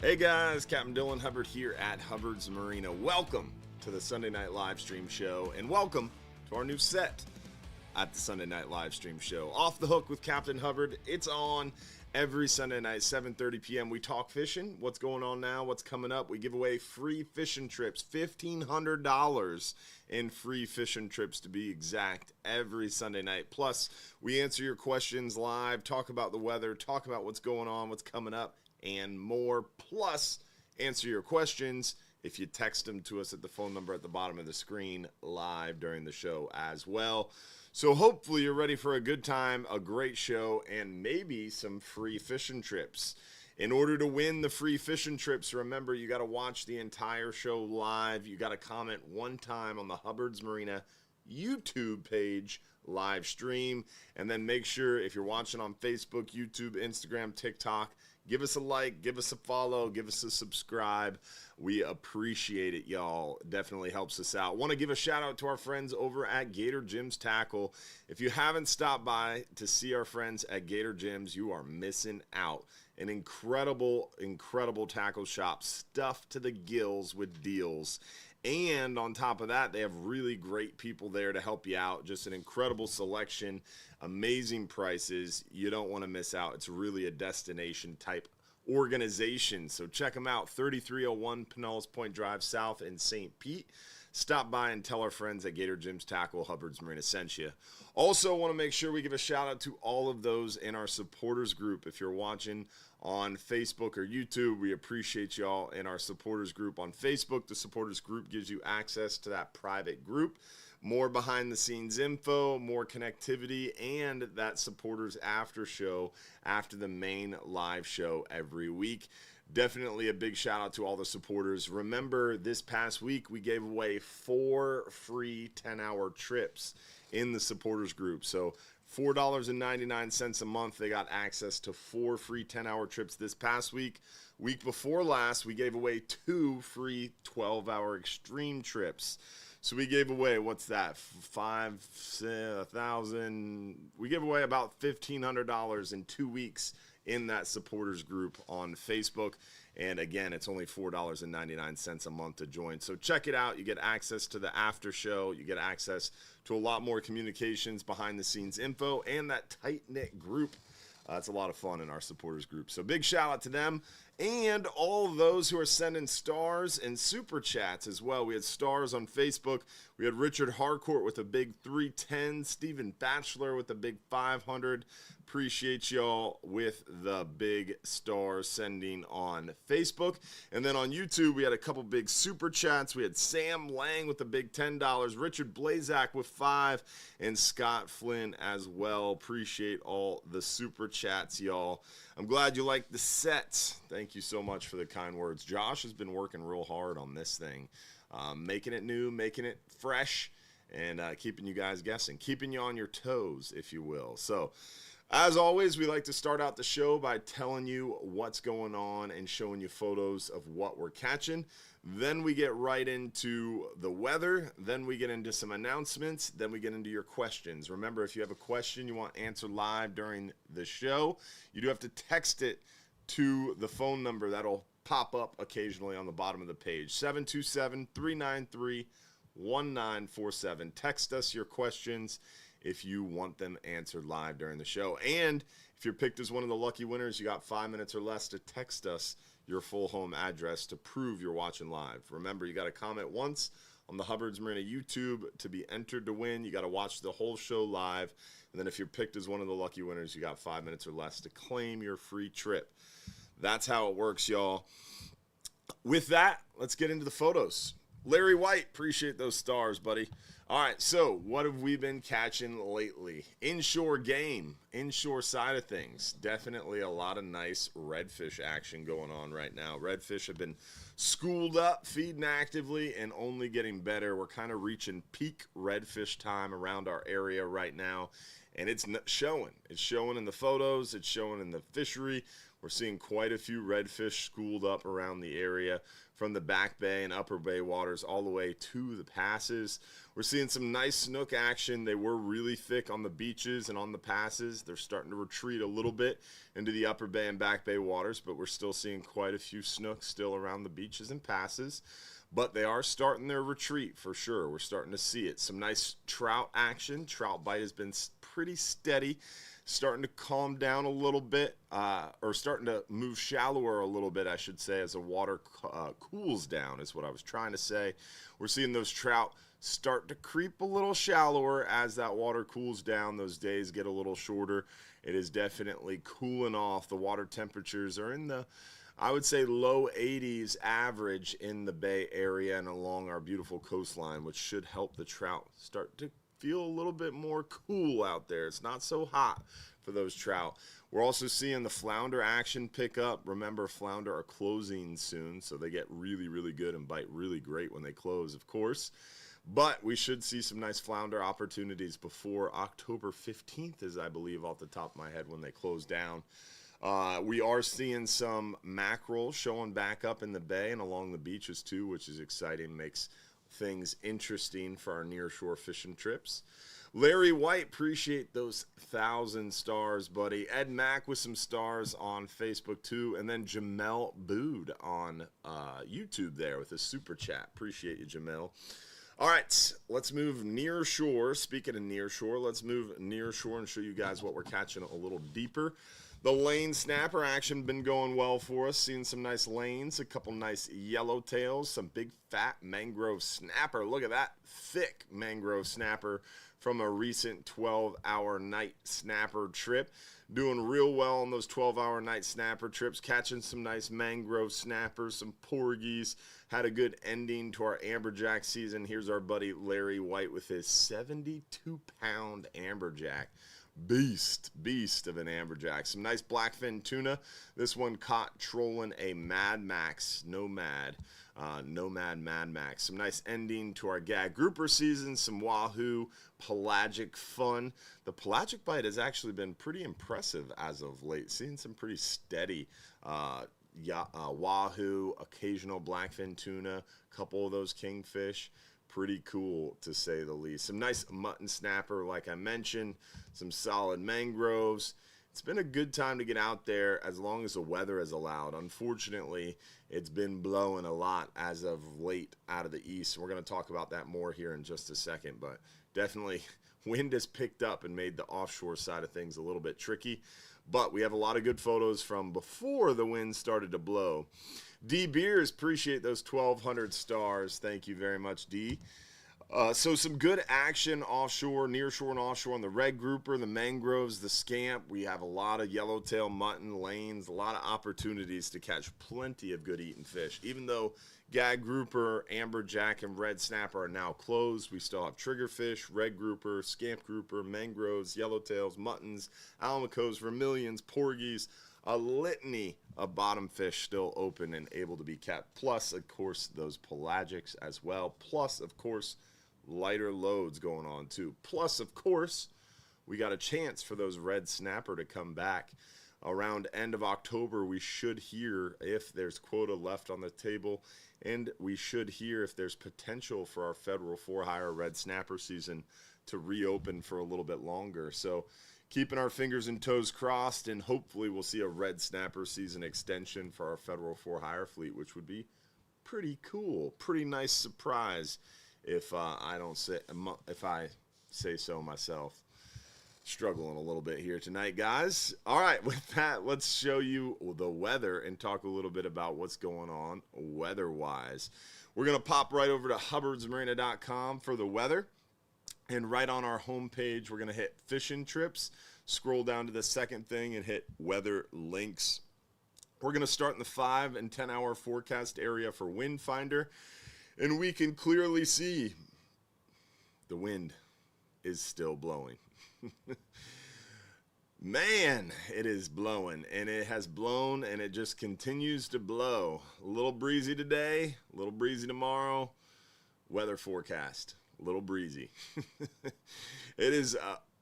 Hey guys, Captain Dylan Hubbard here at Hubbard's Marina. Welcome to the Sunday Night Live Stream Show, and welcome to our new set at the Sunday Night Live Stream Show. Off the Hook with Captain Hubbard. It's on every Sunday night, 7:30 p.m. We talk fishing, what's going on now, what's coming up. We give away free fishing trips, $1,500 in free fishing trips to be exact, every Sunday night. Plus, we answer your questions live, talk about the weather, talk about what's going on, what's coming up, and more. Plus, answer your questions if you text them to us at the phone number at the bottom of the screen live during the show as well. So hopefully you're ready for a good time, a great show, and maybe some free fishing trips. In order to win the free fishing trips, remember you got to watch the entire show live. You got to comment one time on the Hubbard's Marina YouTube page live stream, and then make sure if you're watching on Facebook, YouTube, Instagram, TikTok, give us a like, give us a follow, give us a subscribe. We appreciate it, y'all. Definitely helps us out. Want to give a shout out to our friends over at Gator Gyms Tackle. If you haven't stopped by to see our friends at Gator Gyms, you are missing out. An incredible, incredible tackle shop stuffed to the gills with deals. And on top of that, they have really great people there to help you out. Just an incredible selection, amazing prices. You don't want to miss out. It's really a destination type organization. So check them out, 3301 Pinellas Point Drive South in St. Pete. Stop by and tell our friends at Gator Gyms Tackle, Hubbard's Marina sent you. Also want to make sure we give a shout out to all of those in our supporters group. If you're watching on Facebook or YouTube, we appreciate y'all in our supporters group on Facebook. The supporters group gives you access to that private group, more behind the scenes info, more connectivity, and that supporters after show after the main live show every week. Definitely a big shout out to all the supporters. Remember, this past week we gave away 4 free 10-hour trips in the supporters group. So $4.99 a month, they got access to 4 free 10-hour trips this past week. Week before last, we gave away 2 free 12-hour extreme trips. So we gave away, what's that, 5,000? We gave away about $1,500 in 2 weeks in that supporters group on Facebook. And again, it's only $4.99 a month to join. So check it out. You get access to the after show. You get access to a lot more communications, behind the scenes info, and that tight-knit group. It's a lot of fun in our supporters group. So big shout out to them and all those who are sending stars and super chats as well. We had stars on Facebook. We had Richard Harcourt with a big 310, Stephen Batchelor with a big 500. Appreciate y'all with the big stars sending on Facebook. And then on YouTube, we had a couple big super chats. We had Sam Lang with a big $10, Richard Blazak with 5, and Scott Flynn as well. Appreciate all the super chats, y'all. I'm glad you liked the set. Thank you so much for the kind words. Josh has been working real hard on this thing, making it new, making it fresh, and keeping you guys guessing, keeping you on your toes, if you will. So, as always, we like to start out the show by telling you what's going on and showing you photos of what we're catching. Then we get right into the weather. Then we get into some announcements. Then we get into your questions. Remember, if you have a question you want answered live during the show, you do have to text it to the phone number that'll pop up occasionally on the bottom of the page, 727-393-1947. Text us your questions if you want them answered live during the show. And if you're picked as one of the lucky winners, you got 5 minutes or less to text us your full home address to prove you're watching live. Remember, you got to comment once on the Hubbard's Marina YouTube to be entered to win. You got to watch the whole show live. And then if you're picked as one of the lucky winners, you got 5 minutes or less to claim your free trip. That's how it works, y'all. With that, let's get into the photos. Larry White, appreciate those stars, buddy. All right, so what have we been catching lately? Inshore game, inshore side of things. Definitely a lot of nice redfish action going on right now. Redfish have been schooled up, feeding actively, and only getting better. We're kind of reaching peak redfish time around our area right now. and it's showing. It's showing in the photos. It's showing in the fishery. We're seeing quite a few redfish schooled up around the area from the back bay and upper bay waters all the way to the passes. We're seeing some nice snook action. They were really thick on the beaches and on the passes. They're starting to retreat a little bit into the upper bay and back bay waters, but we're still seeing quite a few snooks still around the beaches and passes. But they are starting their retreat for sure. We're starting to see it. Some nice trout action. Trout bite has been pretty steady. Starting to calm down a little bit, or starting to move shallower a little bit, I should say, as the water cools down is what I was trying to say. We're seeing those trout start to creep a little shallower as that water cools down. Those days get a little shorter. It is definitely cooling off. The water temperatures are in the, I would say, low 80s average in the Bay Area and along our beautiful coastline, which should help the trout start to feel a little bit more cool out there. It's not so hot for those trout. We're also seeing the flounder action pick up. Remember, flounder are closing soon, so they get really, really good and bite really great when they close, of course. But we should see some nice flounder opportunities before October 15th, as I believe off the top of my head when they close down. We are seeing some mackerel showing back up in the bay and along the beaches too, which is exciting. Makes things interesting for our nearshore fishing trips. Larry White, appreciate those 1,000 stars, buddy. Ed Mack with some stars on Facebook too, and then Jamel Bood on YouTube there with a super chat. Appreciate you, Jamel. All right, let's move near shore. Speaking of near shore, let's move near shore and show you guys what we're catching a little deeper. The lane snapper action been going well for us. Seeing some nice lanes, a couple nice yellowtails, some big fat mangrove snapper. Look at that thick mangrove snapper from a recent 12-hour night snapper trip. Doing real well on those 12-hour night snapper trips, catching some nice mangrove snappers, some porgies. Had a good ending to our amberjack season. Here's our buddy Larry White with his 72-pound amberjack. Beast of an amberjack. Some nice blackfin tuna. This one caught trolling a Mad Max, Nomad Mad Max. Some nice ending to our gag grouper season. Some wahoo pelagic fun. The pelagic bite has actually been pretty impressive as of late. Seeing some pretty steady wahoo, occasional blackfin tuna, a couple of those kingfish. Pretty cool, to say the least. Some nice mutton snapper, like I mentioned. Some solid mangroves. It's been a good time to get out there as long as the weather is allowed. Unfortunately, it's been blowing a lot as of late out of the east. We're going to talk about that more here in just a second. But definitely, wind has picked up and made the offshore side of things a little bit tricky. But we have a lot of good photos from before the wind started to blow. D Beers, appreciate those 1,200 stars. Thank you very much, D. So some good action offshore, nearshore and offshore on the red grouper, the mangroves, the scamp. We have a lot of yellowtail mutton, lanes, a lot of opportunities to catch plenty of good eating fish. Even though gag grouper, amberjack, and red snapper are now closed, we still have triggerfish, red grouper, scamp grouper, mangroves, yellowtails, muttons, almacos, vermilions, porgies, a litany of bottom fish still open and able to be kept. Plus, of course, those pelagics as well. Plus, of course, lighter loads going on too. Plus, of course, we got a chance for those red snapper to come back. Around end of October, we should hear if there's quota left on the table, and we should hear if there's potential for our federal for-hire red snapper season to reopen for a little bit longer. So keeping our fingers and toes crossed, and hopefully we'll see a red snapper season extension for our federal for-hire fleet, which would be pretty cool. Pretty nice surprise if I say so myself. Struggling a little bit here tonight, guys. All right, with that, let's show you the weather and talk a little bit about what's going on weather-wise. We're going to pop right over to hubbardsmarina.com for the weather. And right on our homepage, we're going to hit fishing trips, scroll down to the second thing, and hit weather links. We're going to start in the 5 and 10 hour forecast area for wind finder. And we can clearly see the wind is still blowing. Man, it is blowing, and it has blown, and it just continues to blow. A little breezy today, a little breezy tomorrow. Weather forecast, a little breezy. It is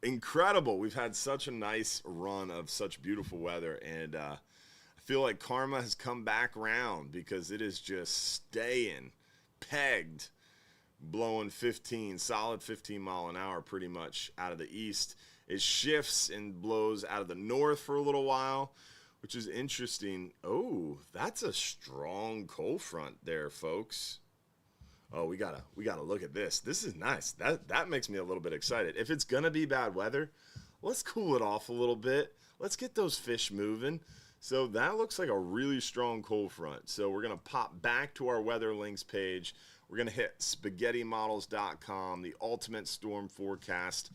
incredible. We've had such a nice run of such beautiful weather, and I feel like karma has come back round because it is just staying pegged, blowing solid 15 mile an hour pretty much out of the east. It shifts and blows out of the north for a little while, which is interesting. Oh, that's a strong cold front there, folks. Oh, we gotta look at this. This is nice. That makes me a little bit excited. If it's gonna be bad weather, let's cool it off a little bit. Let's get those fish moving. So that looks like a really strong cold front. So we're gonna pop back to our weather links page. We're gonna hit spaghettimodels.com, the ultimate storm forecast,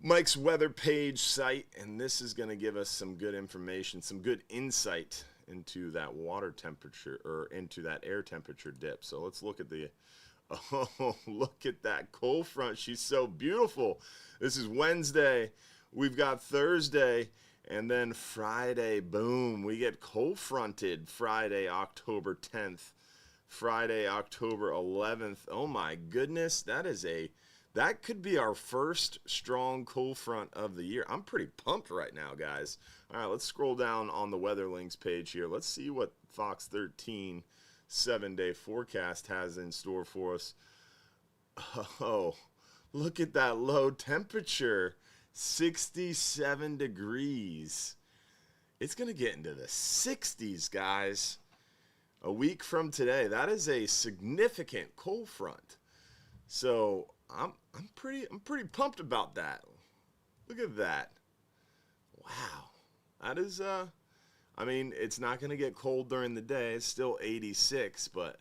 Mike's weather page site, and this is going to give us some good information, some good insight into that water temperature, or into that air temperature dip. So let's look at oh, look at that cold front. She's so beautiful. This is Wednesday. We've got Thursday, and then Friday, boom, we get cold fronted Friday, October 10th, Friday, October 11th. Oh my goodness, that could be our first strong cold front of the year. I'm pretty pumped right now, guys. All right, let's scroll down on the weather links page here. Let's see what Fox 13 7-day forecast has in store for us. Oh, look at that low temperature, 67 degrees. It's going to get into the 60s, guys. A week from today, that is a significant cold front. So I'm pretty pumped about that. Look at that. Wow. That is I mean, it's not going to get cold during the day. It's still 86, but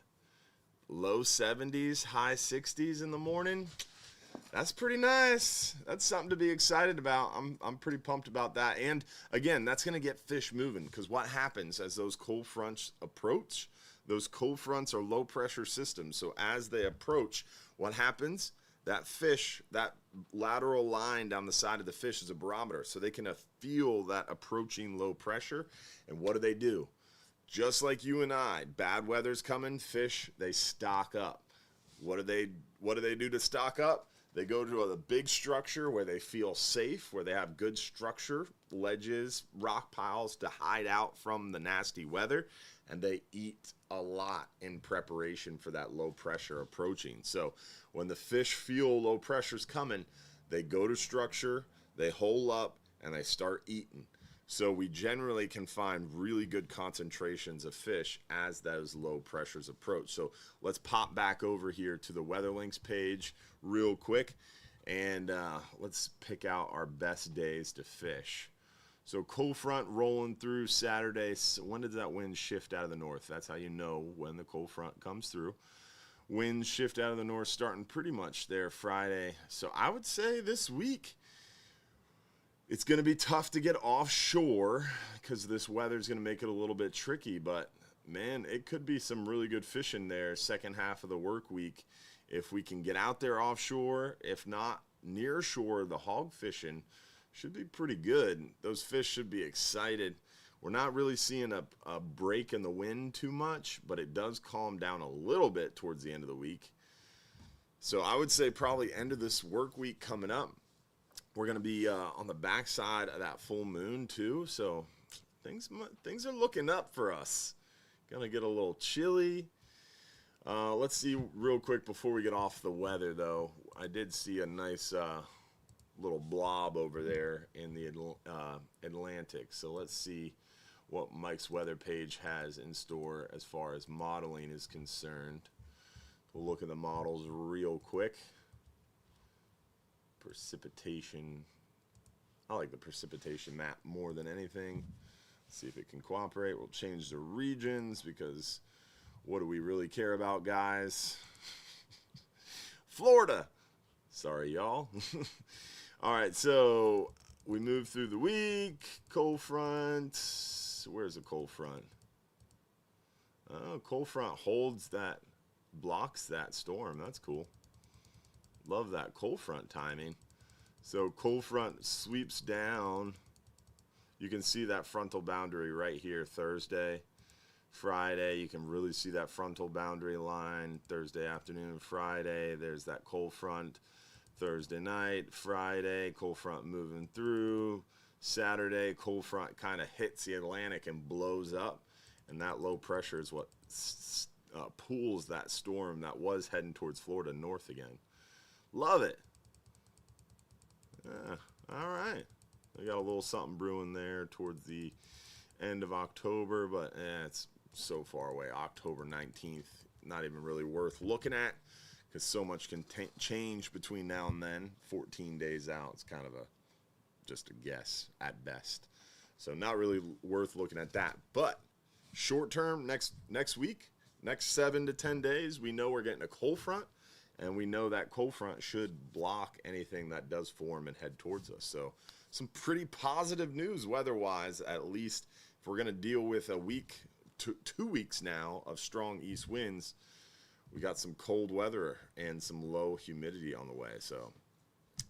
low 70s, high 60s in the morning. That's pretty nice. That's something to be excited about. I'm pretty pumped about that. And again, that's going to get fish moving, because what happens as those cold fronts approach? Those cold fronts are low pressure systems. So as they approach, what happens? That fish, that lateral line down the side of the fish is a barometer. So they can feel that approaching low pressure. And what do? Just like you and I, bad weather's coming, fish, they stock up. What do they do to stock up? They go to a big structure where they feel safe, where they have good structure, ledges, rock piles to hide out from the nasty weather, and they eat a lot in preparation for that low pressure approaching. So when the fish feel low pressure's coming, they go to structure, they hole up, and they start eating. So we generally can find really good concentrations of fish as those low pressures approach. So let's pop back over here to the Weather Links page real quick, and let's pick out our best days to fish. So cold front rolling through Saturday. So when did that wind shift out of the north? That's how you know when the cold front comes through. Winds shift out of the north starting pretty much there Friday. So I would say this week it's going to be tough to get offshore because this weather is going to make it a little bit tricky. But, man, it could be some really good fishing there second half of the work week if we can get out there offshore. If not, near shore, the hog fishing should be pretty good. Those fish should be excited. We're not really seeing a break in the wind too much, but it does calm down a little bit towards the end of the week. So I would say probably end of this work week coming up. We're going to be on the backside of that full moon too, so things are looking up for us. Going to get a little chilly. Let's see real quick before we get off the weather, though. I did see a nice little blob over there in the Atlantic, so let's see what Mike's weather page has in store as far as modeling is concerned. We'll look at the models real quick. Precipitation. I like the precipitation map more than anything. Let's see if it can cooperate. We'll change the regions because what do we really care about, guys? Florida. Sorry, y'all. All right, so we move through the week. Cold front. Where's the cold front? Oh, cold front holds that, blocks that storm. That's cool. Love that cold front timing. So cold front sweeps down. You can see that frontal boundary right here Thursday, Friday. You can really see that frontal boundary line Thursday afternoon, Friday. There's that cold front. Thursday night, Friday, cold front moving through. Saturday, cold front kind of hits the Atlantic and blows up. And that low pressure is what pulls that storm that was heading towards Florida north again. Love it. Yeah, all right. We got a little something brewing there towards the end of October, but it's so far away. October 19th, not even really worth looking at because so much can change between now and then. 14 days out, it's kind of just a guess at best. So not really worth looking at that. But short term, next week, next 7 to 10 days, we know we're getting a cold front. And we know that cold front should block anything that does form and head towards us. So some pretty positive news weather-wise, at least if we're going to deal with a week, 2 weeks now of strong east winds. We got some cold weather and some low humidity on the way. So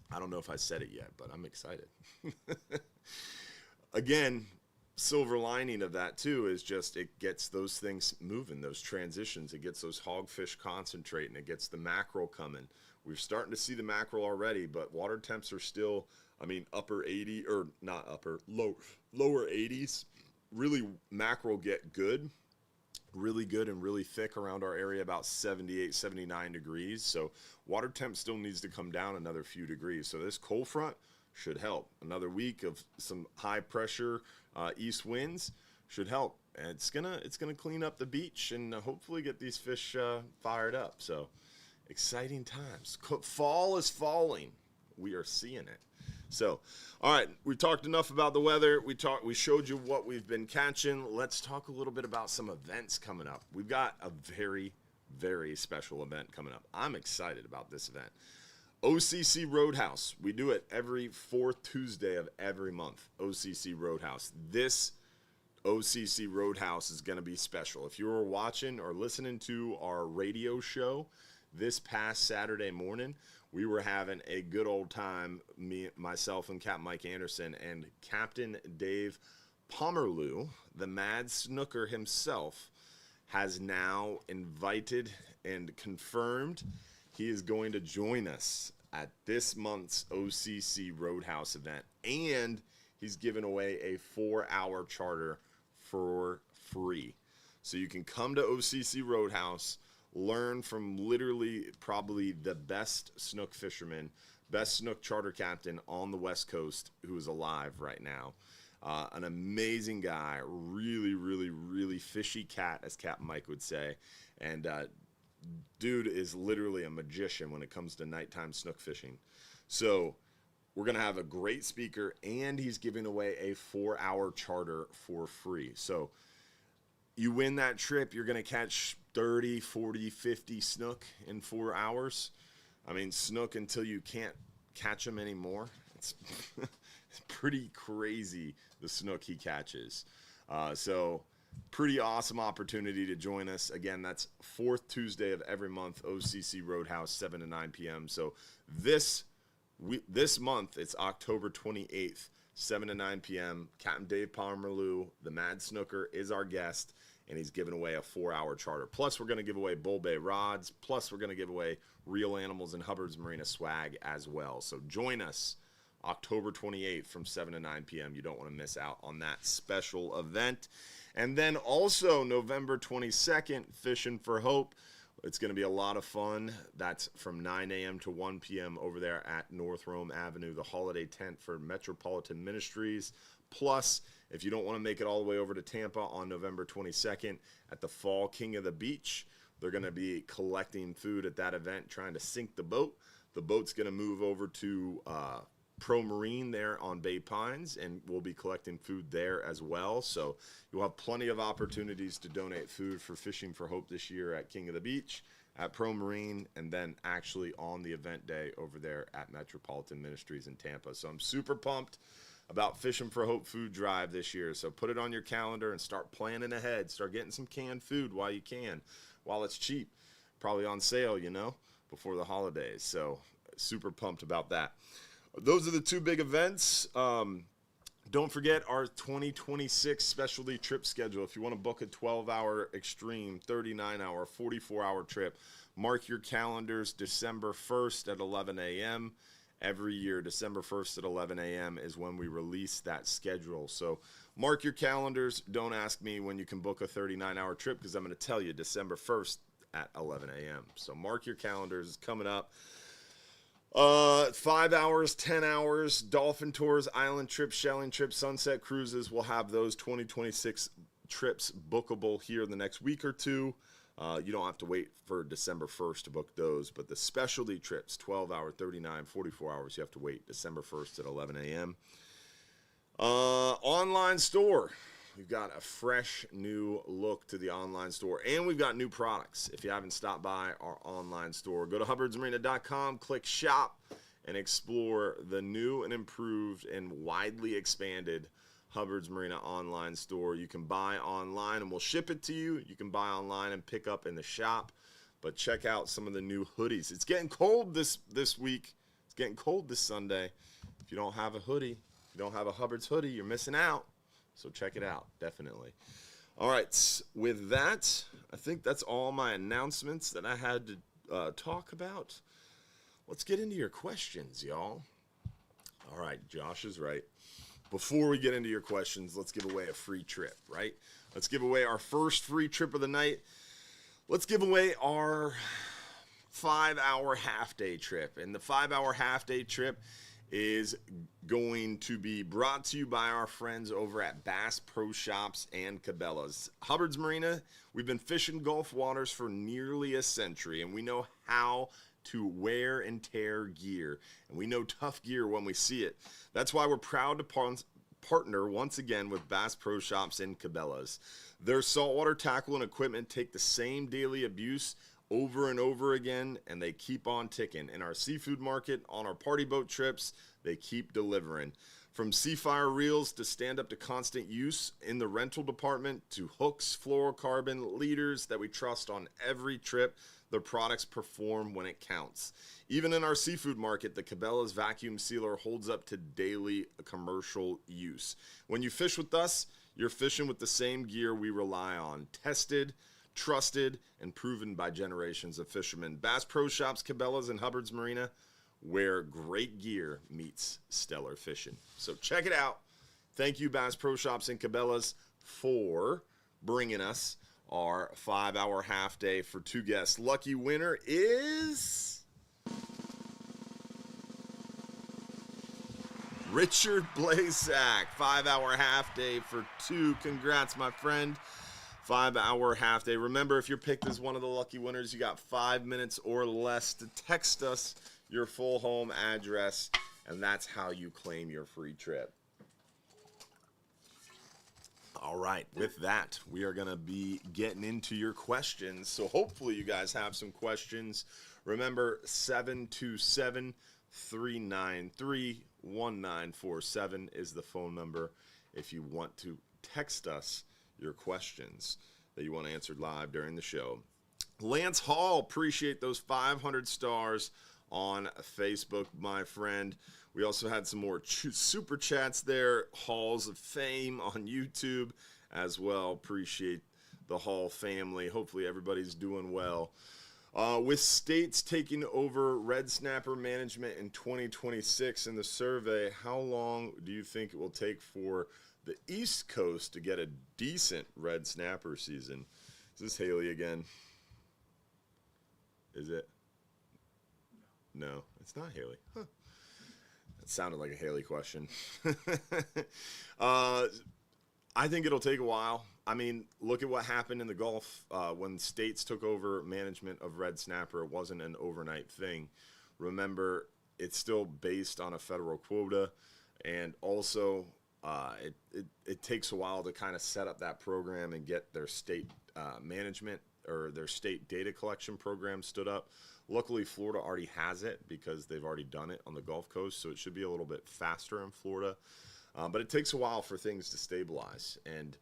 I don't know if I said it yet, but I'm excited. Again, silver lining of that too is just it gets those things moving, those transitions. It gets those hogfish concentrating. It gets the mackerel coming. We're starting to see the mackerel already, but water temps are still, upper 80 or not upper, lower 80s. Really, mackerel get good, really good and really thick around our area, about 78, 79 degrees. So water temp still needs to come down another few degrees. So this cold front should help. Another week of some high pressure east winds should help. And it's gonna clean up the beach and hopefully get these fish fired up. So exciting times. Fall is falling. We are seeing it. So, all right, we talked enough about the weather. We showed you what we've been catching. Let's talk a little bit about some events coming up. We've got a very, very special event coming up. I'm excited about this event. OCC Roadhouse. We do it every fourth Tuesday of every month. OCC Roadhouse. This OCC Roadhouse is going to be special. If you were watching or listening to our radio show this past Saturday morning, we were having a good old time, myself and Capt Mike Anderson and Captain Dave Pomerleau, the mad snooker himself, has now invited and confirmed he is going to join us at this month's OCC Roadhouse event. And he's giving away a 4-hour charter for free. So you can come to OCC Roadhouse, learn from literally probably the best snook fisherman, best snook charter captain on the West Coast who is alive right now. An amazing guy, really, really, really fishy cat, as Captain Mike would say. And dude is literally a magician when it comes to nighttime snook fishing. So we're going to have a great speaker, and he's giving away a 4-hour charter for free. So you win that trip, you're going to catch 30, 40, 50 snook in 4 hours. Snook until you can't catch them anymore. It's pretty crazy, the snook he catches. So pretty awesome opportunity to join us. Again, that's fourth Tuesday of every month, OCC Roadhouse, 7 to 9 p.m. So this month, it's October 28th, 7 to 9 p.m. Captain Dave Pomerleau, the Mad Snooker, is our guest, and he's giving away a 4-hour charter. Plus, we're going to give away Bull Bay rods. Plus, we're going to give away Real Animals and Hubbard's Marina swag as well. So join us October 28th from 7 to 9 p.m. You don't want to miss out on that special event. And then also November 22nd, Fishing for Hope. It's going to be a lot of fun. That's from 9 a.m. to 1 p.m. over there at North Rome Avenue, the holiday tent for Metropolitan Ministries. Plus, if you don't want to make it all the way over to Tampa on November 22nd at the Fall King of the Beach, they're going to be collecting food at that event, trying to sink the boat. The boat's going to move over to Pro Marine there on Bay Pines, and we'll be collecting food there as well. So you'll have plenty of opportunities to donate food for Fishing for Hope this year at King of the Beach, at Pro Marine, and then actually on the event day over there at Metropolitan Ministries in Tampa. So I'm super pumped about Fishing for Hope food drive this year. So put it on your calendar and start planning ahead. Start getting some canned food while you can, while it's cheap. Probably on sale, before the holidays. So super pumped about that. Those are the two big events. Don't forget our 2026 specialty trip schedule. If you want to book a 12-hour extreme, 39-hour, 44-hour trip, mark your calendars December 1st at 11 a.m. Every year, December 1st at 11 a.m. is when we release that schedule. So mark your calendars. Don't ask me when you can book a 39-hour trip because I'm going to tell you December 1st at 11 a.m. So mark your calendars. It's coming up. 5 hours, 10 hours, dolphin tours, island trips, shelling trips, sunset cruises. We'll have those 2026 trips bookable here in the next week or two. You don't have to wait for December 1st to book those, but the specialty trips, 12-hour, 39, 44 hours, you have to wait December 1st at 11 a.m. Online store. We've got a fresh new look to the online store, and we've got new products. If you haven't stopped by our online store, go to hubbardsmarina.com, click shop, and explore the new and improved and widely expanded Hubbard's Marina online store. You can buy online and we'll ship it to you. You can buy online and pick up in the shop, but check out some of the new hoodies. It's getting cold this week. It's getting cold this Sunday. If you don't have a hoodie, if you don't have a Hubbard's hoodie, you're missing out. So check it out, definitely. All right, with that, I think that's all my announcements that I had to talk about. Let's get into your questions, y'all. All right, Josh is right. Before we get into your questions, let's give away a free trip, right? Let's give away our first free trip of the night. Let's give away our 5-hour half-day trip. And the 5-hour half-day trip is going to be brought to you by our friends over at Bass Pro Shops and Cabela's. Hubbard's Marina, we've been fishing Gulf waters for nearly a century, and we know how to wear and tear gear, and we know tough gear when we see it. That's why we're proud to partner once again with Bass Pro Shops and Cabela's. Their saltwater tackle and equipment take the same daily abuse over and over again, and they keep on ticking. In our seafood market, on our party boat trips, they keep delivering. From Seafire reels to stand up to constant use in the rental department to hooks, fluorocarbon, leaders that we trust on every trip, their products perform when it counts. Even in our seafood market, the Cabela's vacuum sealer holds up to daily commercial use. When you fish with us, you're fishing with the same gear we rely on. Tested, trusted, and proven by generations of fishermen. Bass Pro Shops, Cabela's, and Hubbard's Marina, where great gear meets stellar fishing. So check it out. Thank you, Bass Pro Shops and Cabela's, for bringing us our 5-hour half day for 2 guests. Lucky winner is Richard Blazak. 5-hour half day for 2. Congrats, my friend. 5-hour half day. Remember, if you're picked as one of the lucky winners, you got 5 minutes or less to text us your full home address, and that's how you claim your free trip. All right, with that, we are going to be getting into your questions. So hopefully you guys have some questions. Remember, 727-393-1947 is the phone number if you want to text us your questions that you want answered live during the show. Lance Hall, appreciate those 500 stars on Facebook, my friend. We also had some more super chats there, Halls of Fame on YouTube as well. Appreciate the Hall family. Hopefully everybody's doing well. With states taking over red snapper management in 2026 in the survey, how long do you think it will take for the East Coast to get a decent red snapper season? Is this Haley again? Is it? No, it's not Haley. Huh. That sounded like a Haley question. I think it'll take a while. I mean, look at what happened in the Gulf when states took over management of red snapper. It wasn't an overnight thing. Remember, it's still based on a federal quota, and also it takes a while to kind of set up that program and get their state management or their state data collection program stood up. Luckily, Florida already has it because they've already done it on the Gulf Coast, so it should be a little bit faster in Florida. But it takes a while for things to stabilize. And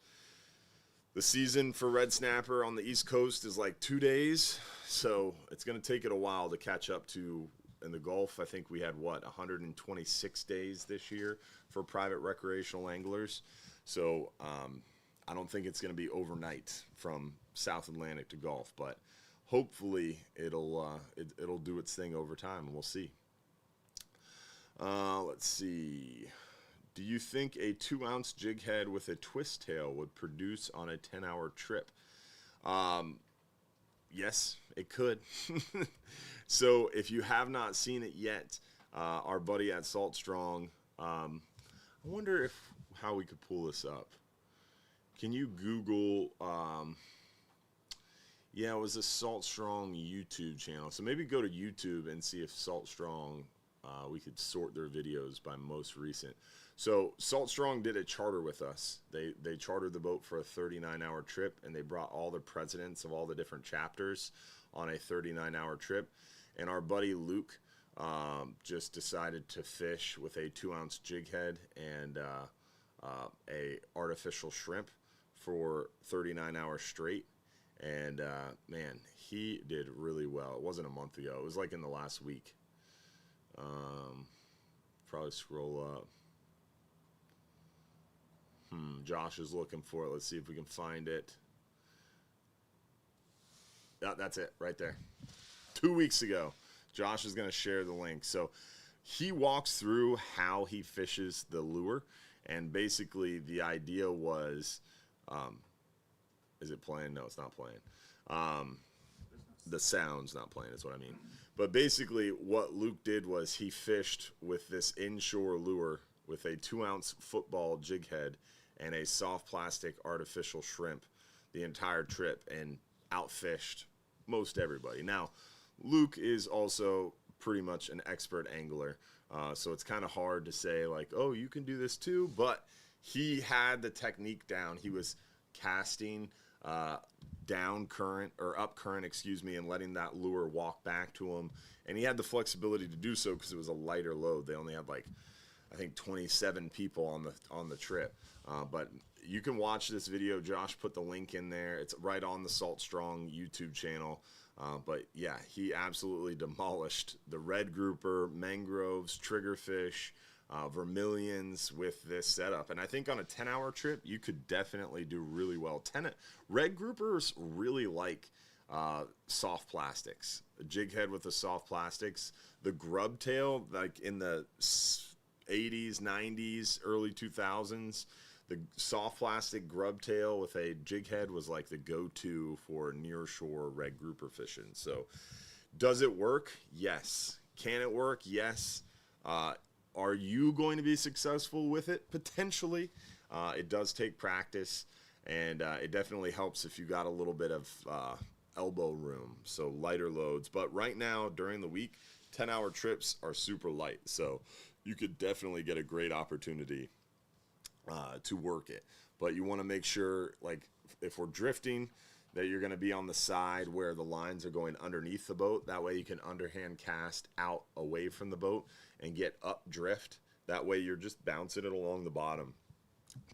the season for red snapper on the East Coast is like 2 days, so it's going to take it a while to catch up to in the Gulf, I think we had, 126 days this year for private recreational anglers. So I don't think it's going to be overnight from South Atlantic to Gulf, but hopefully it'll do its thing over time, and we'll see. Let's see. Do you think a 2-ounce jig head with a twist tail would produce on a 10-hour trip? Yes, it could. So if you have not seen it yet, our buddy at Salt Strong, I wonder how we could pull this up. Can you Google, it was a Salt Strong YouTube channel. So maybe go to YouTube and see if Salt Strong, we could sort their videos by most recent. So Salt Strong did a charter with us. They chartered the boat for a 39-hour trip, and they brought all the presidents of all the different chapters on a 39-hour trip. And our buddy Luke just decided to fish with a 2-ounce jig head and a artificial shrimp for 39 hours straight. And man, he did really well. It wasn't a month ago. It was like in the last week. Probably scroll up. Josh is looking for it. Let's see if we can find it. Yeah, that's it right there. 2 weeks ago. Josh is going to share the link. So he walks through how he fishes the lure. And basically the idea was, is it playing? No, it's not playing. The sound's not playing is what I mean. But basically what Luke did was he fished with this inshore lure with a 2-ounce football jig head and a soft plastic artificial shrimp the entire trip and outfished most everybody. Now, Luke is also pretty much an expert angler, so it's kind of hard to say like, oh, you can do this too, but he had the technique down. He was casting down current or up current, and letting that lure walk back to him, and he had the flexibility to do so because it was a lighter load. They only had like, I think 27 people on the trip, but you can watch this video. Josh put the link in there. It's right on the Salt Strong YouTube channel. But yeah, he absolutely demolished the red grouper, mangroves, triggerfish, vermilions with this setup. And I think on a 10-hour trip, you could definitely do really well. Red groupers really like soft plastics. A jig head with the soft plastics. The grub tail, like in the 80s, 90s, early 2000s, the soft plastic grub tail with a jig head was like the go-to for nearshore red grouper fishing. So does it work? Yes. Can it work? Yes. Are you going to be successful with it? Potentially. It does take practice, and it definitely helps if you got a little bit of elbow room, so lighter loads. But right now, during the week, 10-hour trips are super light, so you could definitely get a great opportunity to work it. But you want to make sure, like if we're drifting, that you're going to be on the side where the lines are going underneath the boat. That way you can underhand cast out away from the boat and get up drift. That way you're just bouncing it along the bottom.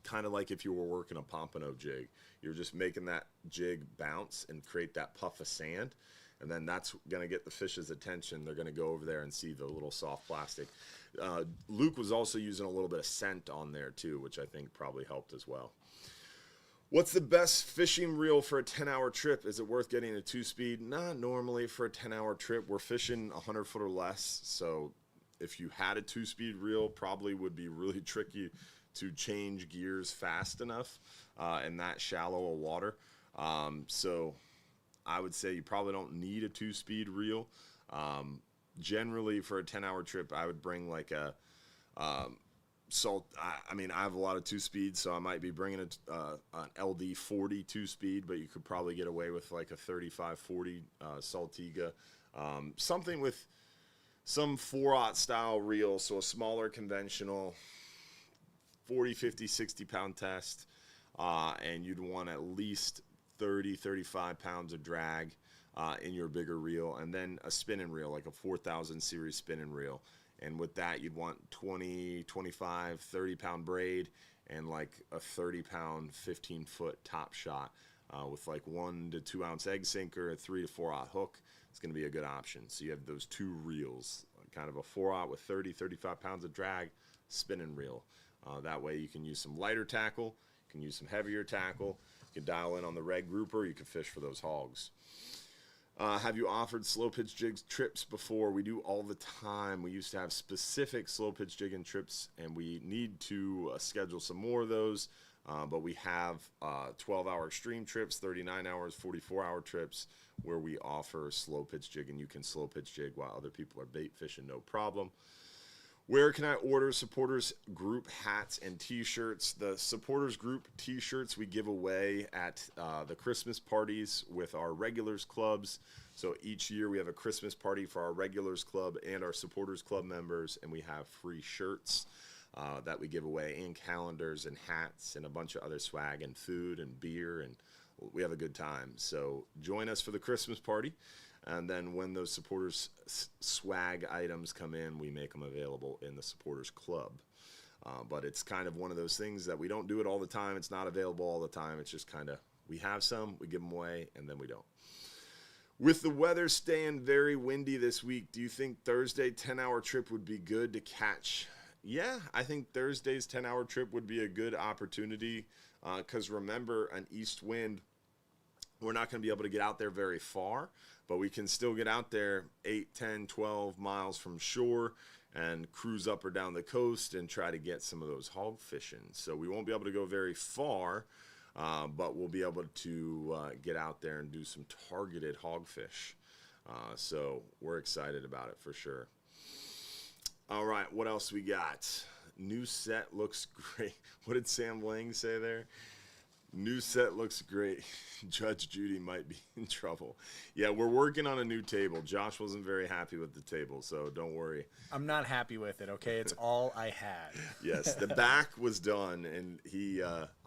Kind of like if you were working a pompano jig. You're just making that jig bounce and create that puff of sand. And then that's going to get the fish's attention. They're going to go over there and see the little soft plastic. Luke was also using a little bit of scent on there too, which I think probably helped as well. What's the best fishing reel for a 10-hour trip? Is it worth getting a 2-speed? Not normally for a 10-hour trip. We're fishing 100 foot or less. So if you had a 2-speed reel, probably would be really tricky to change gears fast enough in that shallow of water. So I would say you probably don't need a 2-speed reel. Generally for a 10-hour trip, I would bring like a I mean, I have a lot of 2-speeds, so I might be bringing an LD 40 2-speed, but you could probably get away with like a 35-40 Saltiga. Something with some 4/0 style reel, so a smaller conventional 40, 50, 60-pound test, and you'd want at least 30, 35 pounds of drag in your bigger reel, and then a spinning reel, like a 4000 series spinning reel. And with that, you'd want 20, 25, 30-pound braid and like a 30-pound, 15-foot top shot with like 1 to 2 ounce egg sinker, a 3 to 4/0 hook. It's going to be a good option. So you have those 2 reels, kind of a 4-aught with 35 pounds of drag spinning reel. That way you can use some lighter tackle, you can use some heavier tackle, you can dial in on the red grouper, you can fish for those hogs. Have you offered slow pitch jig trips before? We do all the time. We used to have specific slow pitch jigging trips, and we need to schedule some more of those. But we have 12-hour extreme trips, 39 hours, 44-hour trips where we offer slow pitch jig, and you can slow pitch jig while other people are bait fishing, no problem. Where can I order supporters group hats and t-shirts? The supporters group t-shirts we give away at the Christmas parties with our regulars clubs. So each year we have a Christmas party for our regulars club and our supporters club members, and we have free shirts that we give away, and calendars and hats and a bunch of other swag and food and beer, and we have a good time. So join us for the Christmas party. And then when those supporters swag items come in, we make them available in the supporters club. But it's kind of one of those things that we don't do it all the time. It's not available all the time. It's just kind of, we have some, we give them away, and then we don't. With the weather staying very windy this week, do you think Thursday 10-hour trip would be good to catch? Yeah, I think Thursday's 10-hour trip would be a good opportunity because remember, an east wind, we're not going to be able to get out there very far, but we can still get out there 8, 10, 12 miles from shore and cruise up or down the coast and try to get some of those hog fishing. So we won't be able to go very far, but we'll be able to get out there and do some targeted hogfish. So we're excited about it for sure. All right, what else we got? New set looks great. What did Sam Lang say there? New set looks great. Judge Judy might be in trouble. Yeah, we're working on a new table. Josh wasn't very happy with the table, so don't worry. I'm not happy with it, okay? It's all I had. Yes, the back was done, and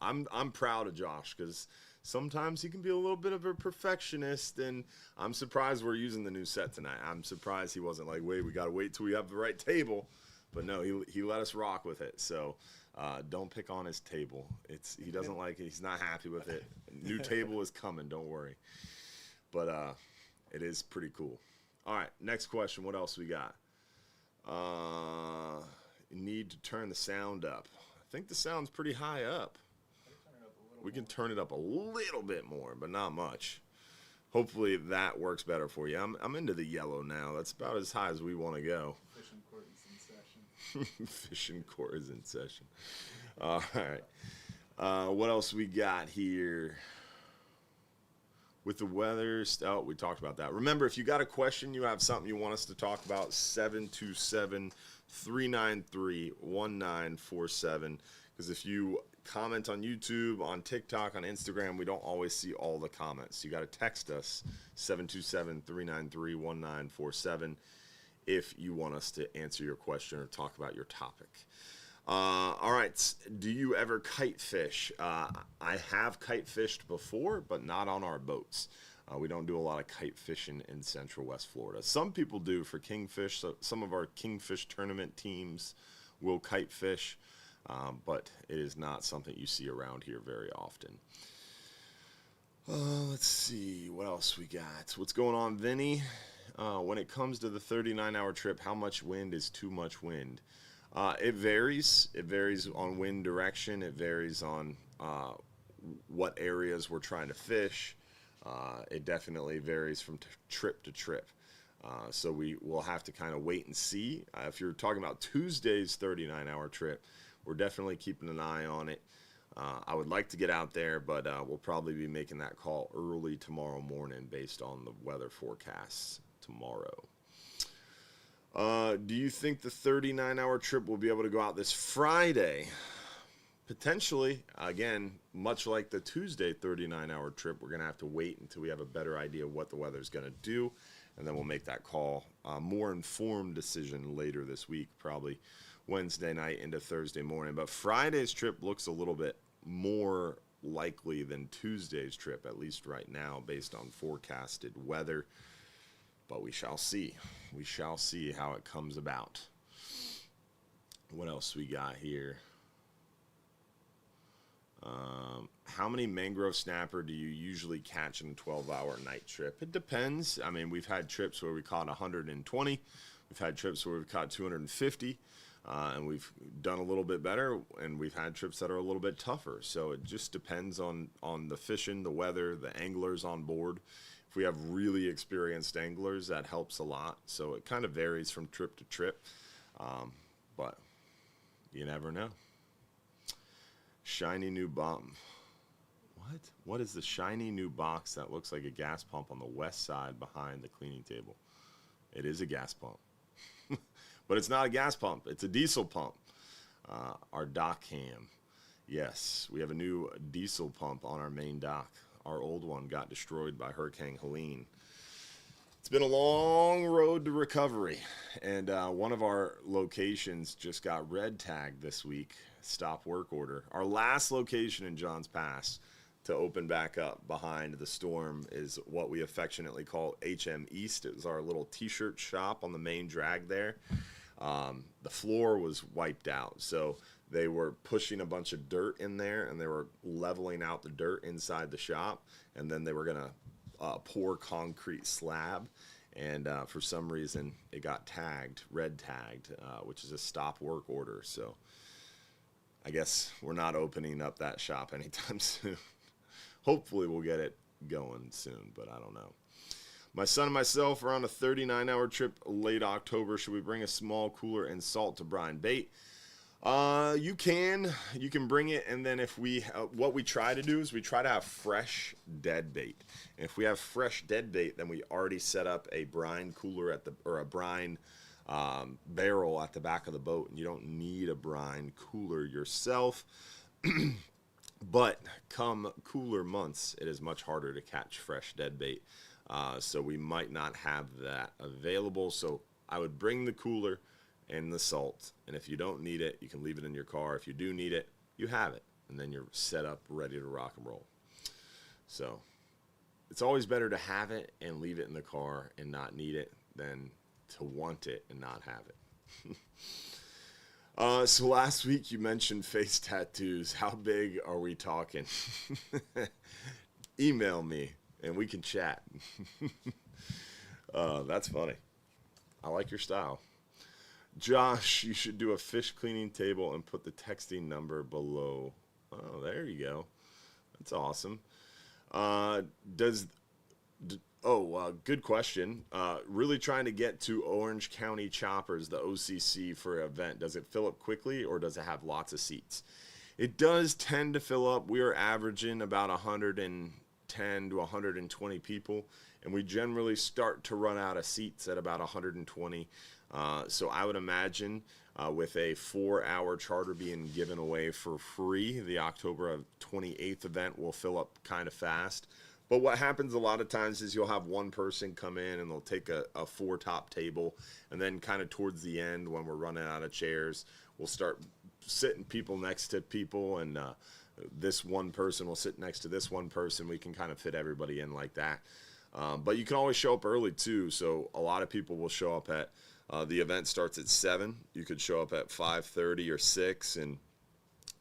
I'm proud of Josh because sometimes he can be a little bit of a perfectionist, and I'm surprised we're using the new set tonight. I'm surprised he wasn't like, wait, we got to wait till we have the right table. But no, he let us rock with it, so don't pick on his table. He doesn't like it. He's not happy with it. New table is coming. Don't worry. But it is pretty cool. All right, next question. What else we got? Need to turn the sound up. I think the sound's pretty high up. We can turn it up a little bit more, but not much. Hopefully that works better for you. I'm into the yellow now. That's about as high as we want to go. Fishing court is in session. Fishing court is in session. All right. What else we got here? With the weather, we talked about that. Remember, if you got a question, you have something you want us to talk about, 727-393-1947. Because if you comment on YouTube, on TikTok, on Instagram, we don't always see all the comments. You got to text us, 727-393-1947, if you want us to answer your question or talk about your topic. All right, do you ever kite fish? I have kite fished before, but not on our boats. We don't do a lot of kite fishing in Central West Florida. Some people do for kingfish. So some of our kingfish tournament teams will kite fish, but it is not something you see around here very often. Let's see, what else we got? What's going on, Vinny? When it comes to the 39-hour trip, how much wind is too much wind? It varies. It varies on wind direction. It varies on what areas we're trying to fish. It definitely varies from trip to trip. So we will have to kind of wait and see. If you're talking about Tuesday's 39-hour trip, we're definitely keeping an eye on it. I would like to get out there, but we'll probably be making that call early tomorrow morning based on the weather forecasts tomorrow. Do you think the 39-hour trip will be able to go out this Friday? Potentially. Again, much like the Tuesday 39-hour trip, we're going to have to wait until we have a better idea of what the weather's going to do, and then we'll make that call. More informed decision later this week, probably Wednesday night into Thursday morning. But Friday's trip looks a little bit more likely than Tuesday's trip, at least right now, based on forecasted weather. But we shall see. We shall see how it comes about. What else we got here? How many mangrove snapper do you usually catch in a 12-hour night trip? It depends. I mean, we've had trips where we caught 120. We've had trips where we've caught 250, and we've done a little bit better, and we've had trips that are a little bit tougher. So it just depends on the fishing, the weather, the anglers on board. If we have really experienced anglers, that helps a lot. So it kind of varies from trip to trip, but you never know. Shiny new bomb. What? What is the shiny new box that looks like a gas pump on the west side behind the cleaning table? It is a gas pump. But it's not a gas pump. It's a diesel pump. Our dock cam. Yes, we have a new diesel pump on our main dock. Our old one got destroyed by Hurricane Helene. It's been a long road to recovery. And one of our locations just got red tagged this week. Stop work order. Our last location in Johns Pass to open back up behind the storm is what we affectionately call HM East. It was our little t-shirt shop on the main drag there. The floor was wiped out, so they were pushing a bunch of dirt in there, and they were leveling out the dirt inside the shop, and then they were going to pour concrete slab, and for some reason it got tagged, red tagged, which is a stop work order. So I guess we're not opening up that shop anytime soon. Hopefully we'll get it going soon, but I don't know. My son and myself are on a 39-hour trip late October. Should we bring a small cooler and salt to brine bait? You can bring it, and then if we what we try to do is we try to have fresh dead bait. And if we have fresh dead bait, then we already set up a brine cooler or a brine barrel at the back of the boat, and you don't need a brine cooler yourself. But come cooler months, it is much harder to catch fresh dead bait. So we might not have that available. So I would bring the cooler and the salt. And if you don't need it, you can leave it in your car. If you do need it, you have it. And then you're set up, ready to rock and roll. So it's always better to have it and leave it in the car and not need it than to want it and not have it. So last week you mentioned face tattoos. How big are we talking? Email me and we can chat. That's funny. I like your style. Josh, you should do a fish cleaning table and put the texting number below. Oh, there you go. That's awesome. Good question. Really trying to get to Orange County Choppers, the OCC, for an event. Does it fill up quickly or does it have lots of seats? It does tend to fill up. We are averaging about 110 to 120 people, and we generally start to run out of seats at about 120. So I would imagine with a 4-hour charter being given away for free, the October 28th event will fill up kind of fast. But what happens a lot of times is you'll have one person come in and they'll take a 4-top table, and then kind of towards the end when we're running out of chairs, we'll start sitting people next to people, and this one person will sit next to this one person. We can kind of fit everybody in like that. But you can always show up early too. So a lot of people will show up at the event starts at 7. You could show up at 5:30 or 6 and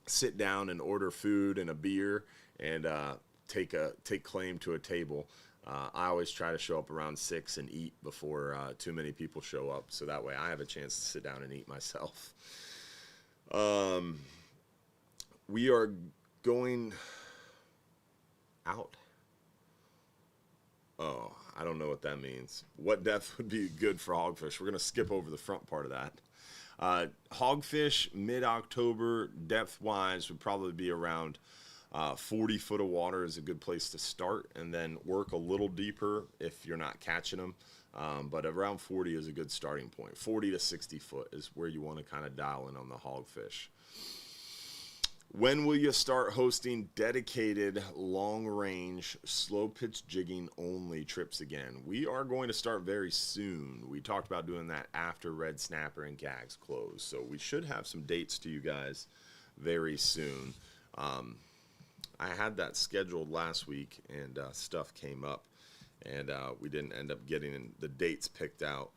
sit down and order food and a beer and take claim to a table. I always try to show up around 6 and eat before too many people show up, so that way I have a chance to sit down and eat myself. We are going out. Oh, I don't know what that means. What depth would be good for hogfish? We're going to skip over the front part of that. Hogfish, mid-October, depth-wise, would probably be around 40 foot of water is a good place to start, and then work a little deeper if you're not catching them. But around 40 is a good starting point. 40 to 60 foot is where you want to kind of dial in on the hogfish. When will you start hosting dedicated long-range, slow-pitch jigging only trips again? We are going to start very soon. We talked about doing that after red snapper and gags close, so we should have some dates to you guys very soon. I had that scheduled last week, and stuff came up, and we didn't end up getting the dates picked out.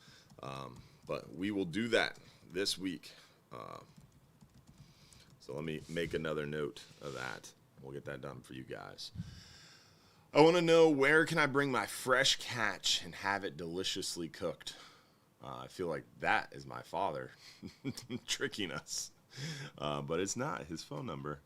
But we will do that this week. So let me make another note of that. We'll get that done for you guys. I want to know, where can I bring my fresh catch and have it deliciously cooked? I feel like that is my father tricking us, but it's not his phone number.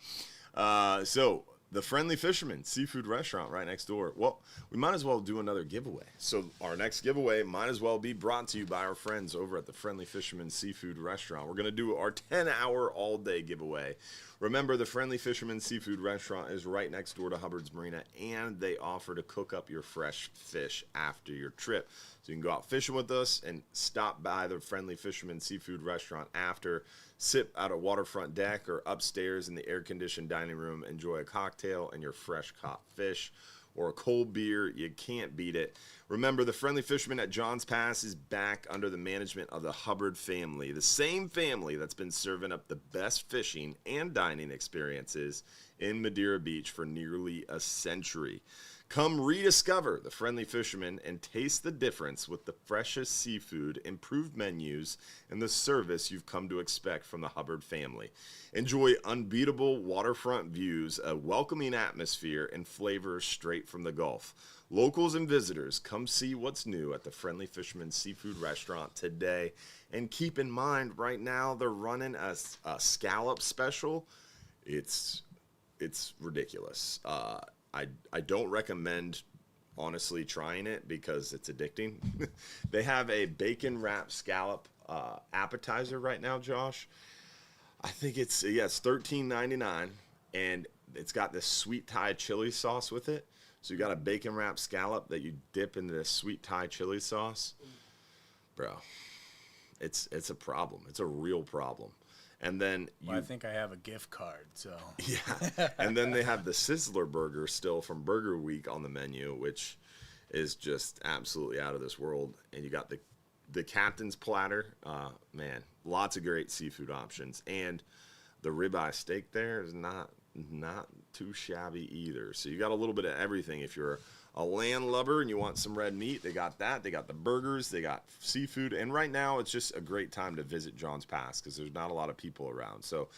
So the Friendly Fisherman Seafood Restaurant right next door. Well, we might as well do another giveaway. So our next giveaway might as well be brought to you by our friends over at the Friendly Fisherman Seafood Restaurant. We're going to do our 10-hour all-day giveaway. Remember, the Friendly Fisherman Seafood Restaurant is right next door to Hubbard's Marina, and they offer to cook up your fresh fish after your trip. So you can go out fishing with us and stop by the Friendly Fisherman Seafood Restaurant after, sit at a waterfront deck or upstairs in the air-conditioned dining room, enjoy a cocktail and your fresh caught fish or a cold beer. You can't beat it. Remember, the Friendly Fisherman at Johns Pass is back under the management of the Hubbard family, the same family that's been serving up the best fishing and dining experiences in Madeira Beach for nearly a century. Come rediscover the Friendly Fisherman and taste the difference with the freshest seafood, improved menus, and the service you've come to expect from the Hubbard family. Enjoy unbeatable waterfront views, a welcoming atmosphere, and flavors straight from the Gulf. Locals and visitors, come see what's new at the Friendly Fisherman Seafood Restaurant today. And keep in mind, right now they're running a scallop special. It's ridiculous. I don't recommend, honestly, trying it because it's addicting. They have a bacon wrapped scallop appetizer right now, Josh. I think it's $13.99, and it's got this sweet Thai chili sauce with it. So you got a bacon wrapped scallop that you dip into this sweet Thai chili sauce. Bro, it's a problem. It's a real problem. And then I think I have a gift card, so. Yeah. And then they have the Sizzler burger still from Burger Week on the menu, which is just absolutely out of this world. And you got the Captain's platter. Man, lots of great seafood options. And the ribeye steak there is not too shabby either. So you got a little bit of everything. If you're a land lover and you want some red meat, they got that. They got the burgers, they got seafood, and right now it's just a great time to visit Johns Pass because there's not a lot of people around. So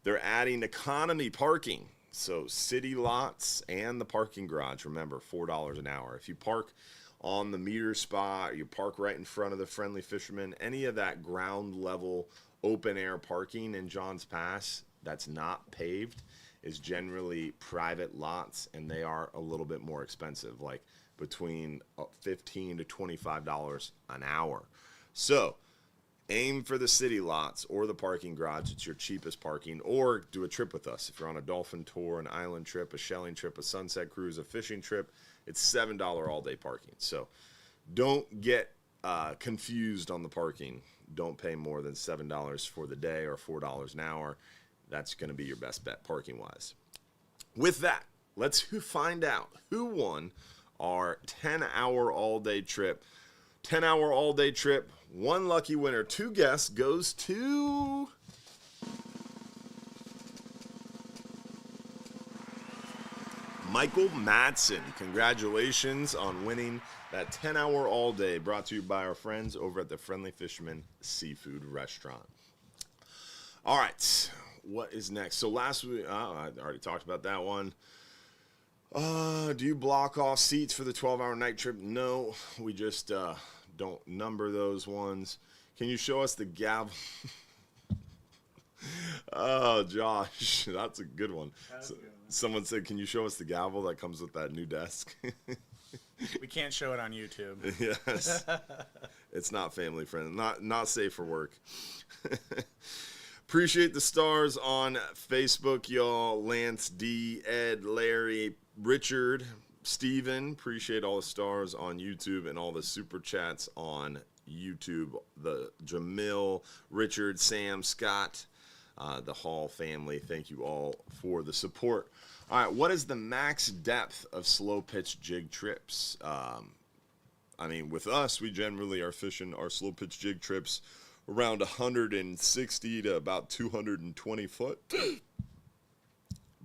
they're adding economy parking, so city lots and the parking garage. Remember, $4 an hour. If you park on the meter spot, you park right in front of the Friendly Fisherman, any of that ground level open air parking in Johns Pass that's not paved is generally private lots, and they are a little bit more expensive, like between $15 to $25 an hour. So aim for the city lots or the parking garage. It's your cheapest parking, or do a trip with us. If you're on a dolphin tour, an island trip, a shelling trip, a sunset cruise, a fishing trip, it's $7 all day parking. So don't get confused on the parking. Don't pay more than $7 for the day or $4 an hour. That's going to be your best bet parking-wise. With that, let's find out who won our 10-hour all-day trip. 10-hour all-day trip, one lucky winner. Two guests goes to Michael Madsen. Congratulations on winning that 10-hour all-day, brought to you by our friends over at the Friendly Fisherman Seafood Restaurant. All right. What is next? So last week, I already talked about that one. Do you block off seats for the 12-hour night trip? No, we just don't number those ones. Can you show us the gavel? Oh, Josh, that's a good one. Someone said, can you show us the gavel that comes with that new desk? We can't show it on YouTube. Yes. It's not family friendly, not safe for work. Appreciate the stars on Facebook, y'all. Lance, D, Ed, Larry, Richard, Steven. Appreciate all the stars on YouTube and all the super chats on YouTube. The Jamil, Richard, Sam, Scott, the Hall family. Thank you all for the support. All right, what is the max depth of slow pitch jig trips? With us, we generally are fishing our slow pitch jig trips around 160 to about 220 foot.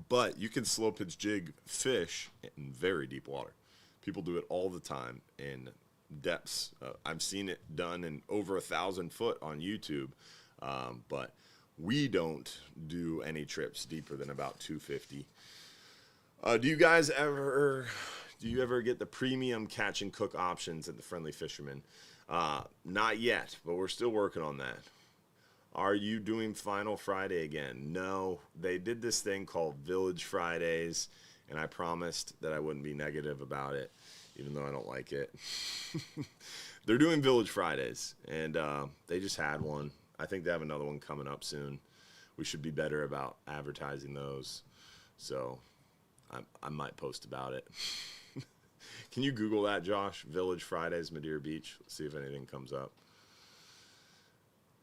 But you can slow pitch jig fish in very deep water. People do it all the time in depths. I've seen it done in over 1,000 foot on YouTube. But we don't do any trips deeper than about 250. Do you ever get the premium catch and cook options at the Friendly Fisherman? Not yet, but we're still working on that. Are you doing Final Friday again? No, they did this thing called Village Fridays, and I promised that I wouldn't be negative about it, even though I don't like it. They're doing Village Fridays, and they just had one. I think they have another one coming up soon. We should be better about advertising those, so I might post about it. Can you Google that, Josh? Village Fridays, Madeira Beach. Let's see if anything comes up.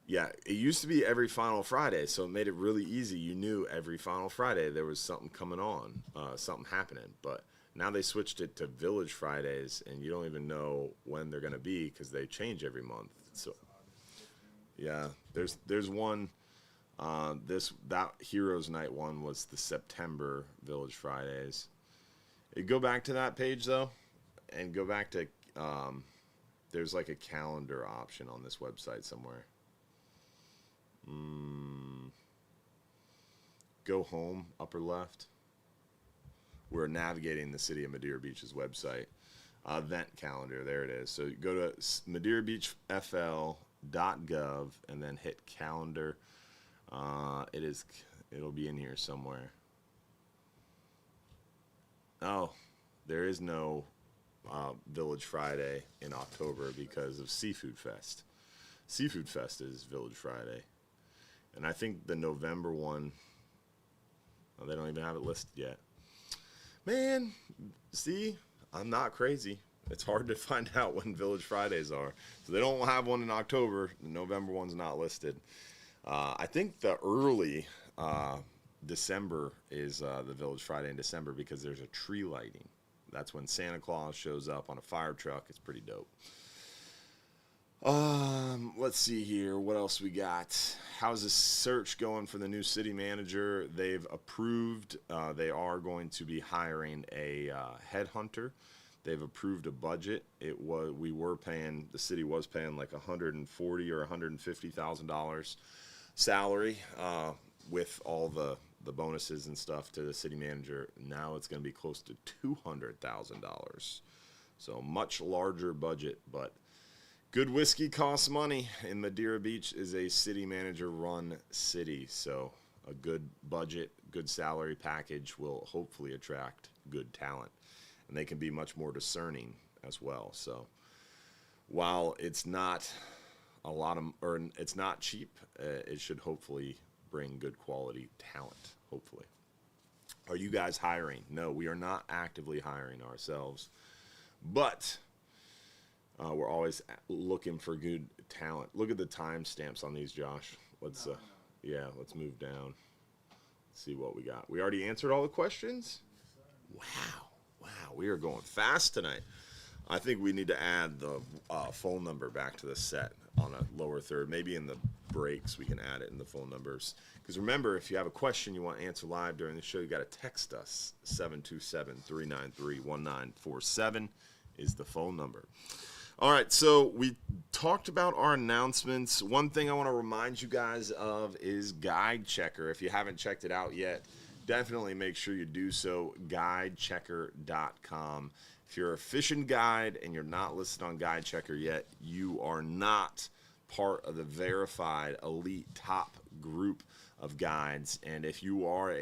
Yeah, it used to be every Final Friday, so it made it really easy. You knew every Final Friday there was something coming on, something happening. But now they switched it to Village Fridays, and you don't even know when they're going to be because they change every month. So, yeah, there's one. That Heroes Night one was the September Village Fridays. Go back to that page though, and go back to there's like a calendar option on this website somewhere. Go home, upper left. We're navigating the city of Madeira Beach's website. Event calendar, there it is. So go to madeirabeachfl.gov and then hit calendar. It'll be in here somewhere. Oh, there is no Village Friday in October because of Seafood Fest. Seafood Fest is Village Friday. And I think the November one, they don't even have it listed yet. Man, see, I'm not crazy. It's hard to find out when Village Fridays are. So they don't have one in October. The November one's not listed. I think the early December is the Village Friday in December because there's a tree lighting. That's when Santa Claus shows up on a fire truck. It's pretty dope. Let's see here. What else we got? How's the search going for the new city manager? They've approved. They are going to be hiring a headhunter. They've approved a budget. The city was paying like $140,000 or $150,000 salary with all the bonuses and stuff to the city manager. Now it's going to be close to $200,000. So much larger budget, but good whiskey costs money, and Madeira Beach is a city manager-run city, so a good budget, good salary package will hopefully attract good talent, and they can be much more discerning as well. So while it's not it's not cheap, it should hopefully bring good quality talent. Hopefully, are you guys hiring? No, we are not actively hiring ourselves, but we're always looking for good talent. Look at the timestamps on these, Josh. Let's move down. Let's see what we got. We already answered all the questions? Wow, we are going fast tonight. I think we need to add the phone number back to the set on a lower third. Maybe in the breaks we can add it in the phone numbers. Because remember, if you have a question you want to answer live during the show, you got to text us. 727-393-1947 is the phone number. All right, so we talked about our announcements. One thing I want to remind you guys of is Guide Checker. If you haven't checked it out yet, definitely make sure you do so, guidechecker.com. If you're a fishing guide and you're not listed on Guide Checker yet, you are not part of the verified elite top group of guides. And if you are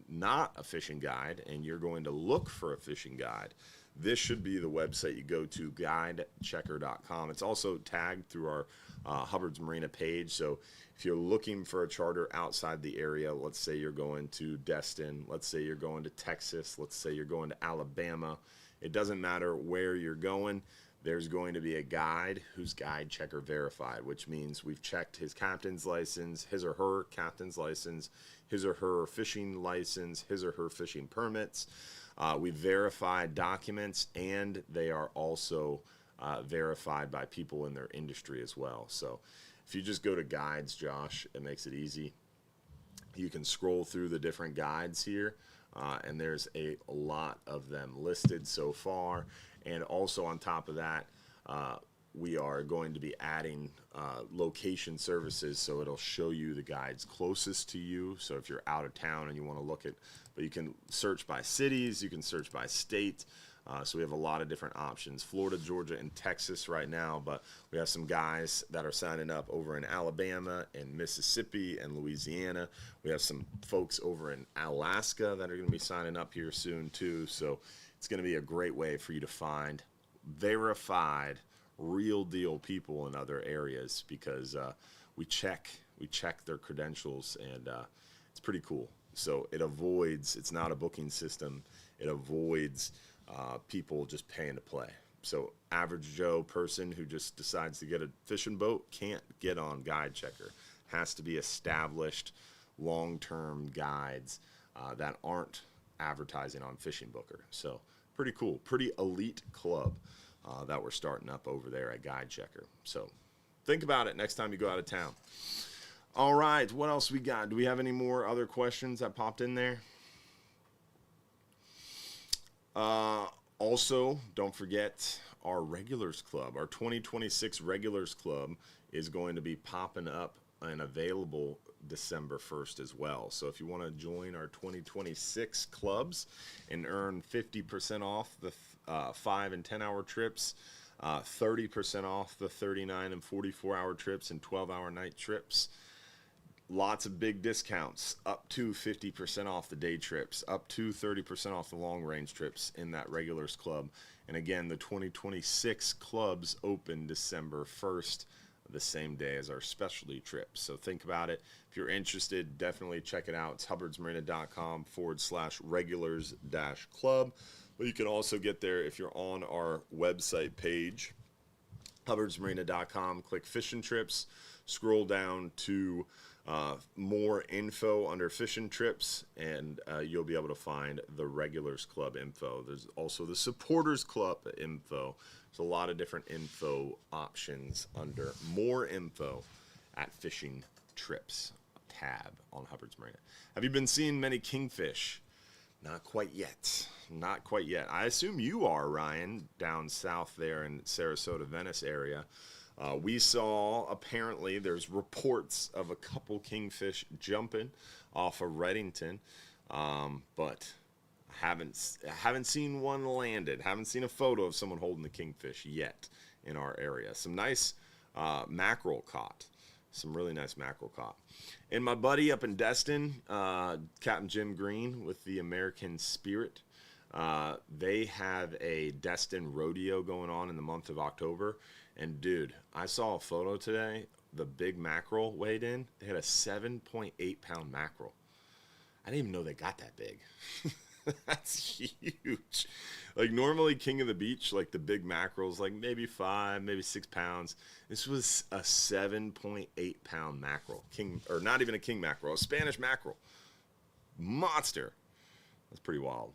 not a fishing guide and you're going to look for a fishing guide, this should be the website you go to, guidechecker.com. It's also tagged through our Hubbard's Marina page. So if you're looking for a charter outside the area, let's say you're going to Destin, let's say you're going to Texas, let's say you're going to Alabama, it doesn't matter where you're going, there's going to be a guide who's Guide Checker verified, which means we've checked his captain's license, his or her captain's license, his or her fishing license, his or her fishing permits. We verified documents, and they are also verified by people in their industry as well. So if you just go to guides, Josh, it makes it easy. You can scroll through the different guides here, and there's a lot of them listed so far. And also on top of that, we are going to be adding location services, so it'll show you the guides closest to you. So if you're out of town and you want to look at, but you can search by cities, you can search by state. So we have a lot of different options. Florida, Georgia, and Texas right now, but we have some guys that are signing up over in Alabama and Mississippi and Louisiana. We have some folks over in Alaska that are going to be signing up here soon too. So it's going to be a great way for you to find verified, real deal people in other areas, because we check their credentials, and it's pretty cool. So it's not a booking system. It avoids people just paying to play. So average Joe person who just decides to get a fishing boat can't get on Guide Checker. Has to be established long-term guides that aren't advertising on Fishing Booker. So pretty cool, pretty elite club that we're starting up over there at Guide Checker. So think about it next time you go out of town. All right, what else we got? Do we have any more other questions that popped in there? Also, don't forget our Regulars Club. Our 2026 Regulars Club is going to be popping up and available December 1st as well. So if you want to join our 2026 clubs and earn 50% off the 5 and 10 hour trips, 30% off the 39 and 44 hour trips and 12-hour night trips, lots of big discounts, up to 50% off the day trips, up to 30% off the long range trips in that Regulars Club. And again, the 2026 clubs open December 1st, the same day as our specialty trips. So think about it. If you're interested, definitely check it out. It's hubbardsmarina.com/regulars-club. But you can also get there if you're on our website page, hubbardsmarina.com, click Fishing Trips, scroll down to more info under fishing trips, and you'll be able to find the Regulars Club info. There's also the Supporters Club info. There's a lot of different info options under more info at Fishing Trips tab on Hubbard's Marina. Have you been seeing many kingfish? Not quite yet. Not quite yet. I assume you are, Ryan, down south there in Sarasota, Venice area. We saw, apparently, there's reports of a couple kingfish jumping off of Reddington, but haven't seen one landed. Haven't seen a photo of someone holding the kingfish yet in our area. Some nice mackerel caught. Some really nice mackerel caught. And my buddy up in Destin, Captain Jim Green with the American Spirit, they have a Destin rodeo going on in the month of October. And dude, I saw a photo today. The big mackerel weighed in. They had a 7.8 pound mackerel. I didn't even know they got that big. That's huge. Like normally King of the Beach, like the big mackerels, like maybe 5, maybe 6 pounds. This was a 7.8 pound mackerel. Or not even a king mackerel, a Spanish mackerel. Monster. That's pretty wild.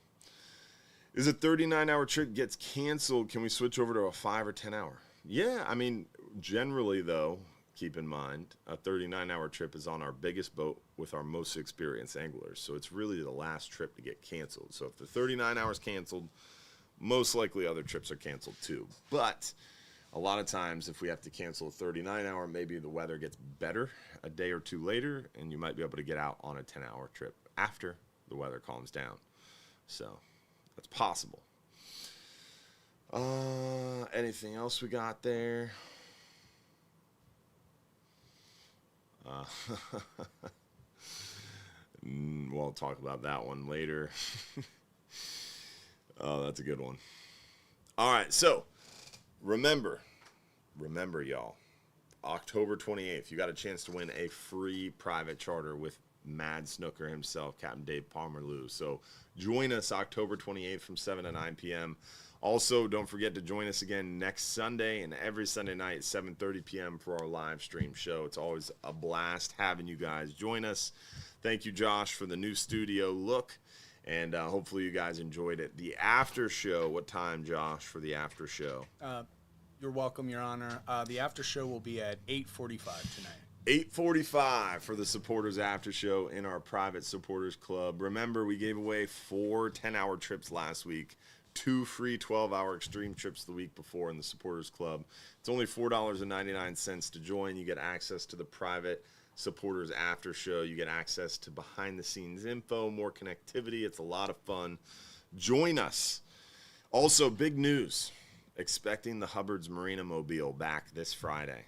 Is a 39-hour trip gets canceled, can we switch over to a 5 or 10 hour? Yeah, I mean, generally, though, keep in mind, a 39-hour trip is on our biggest boat with our most experienced anglers. So it's really the last trip to get canceled. So if the 39 hours canceled, most likely other trips are canceled too. But a lot of times, if we have to cancel a 39-hour, maybe the weather gets better a day or two later, and you might be able to get out on a 10-hour trip after the weather calms down. So that's possible. Anything else we got there? We'll talk about that one later. Oh, that's a good one. All right, so remember, y'all, October 28th, you got a chance to win a free private charter with Mad Snooker himself, Captain Dave Palmer-Lew. So join us October 28th from 7 to 9 p.m. Also, don't forget to join us again next Sunday and every Sunday night at 7:30 p.m. for our live stream show. It's always a blast having you guys join us. Thank you, Josh, for the new studio look, and hopefully you guys enjoyed it. The after show, what time, Josh, for the after show? You're welcome, Your Honor. The after show will be at 8:45 tonight. 8:45 for the supporters after show in our private supporters club. Remember, we gave away 4 10-hour trips last week, 2 free 12-hour extreme trips the week before in the supporters club. It's only $4.99 to join. You get access to the private supporters after show. You get access to behind the scenes info, more connectivity. It's a lot of fun. Join us. Also, big news. Expecting the Hubbard's Marina Mobile back this Friday.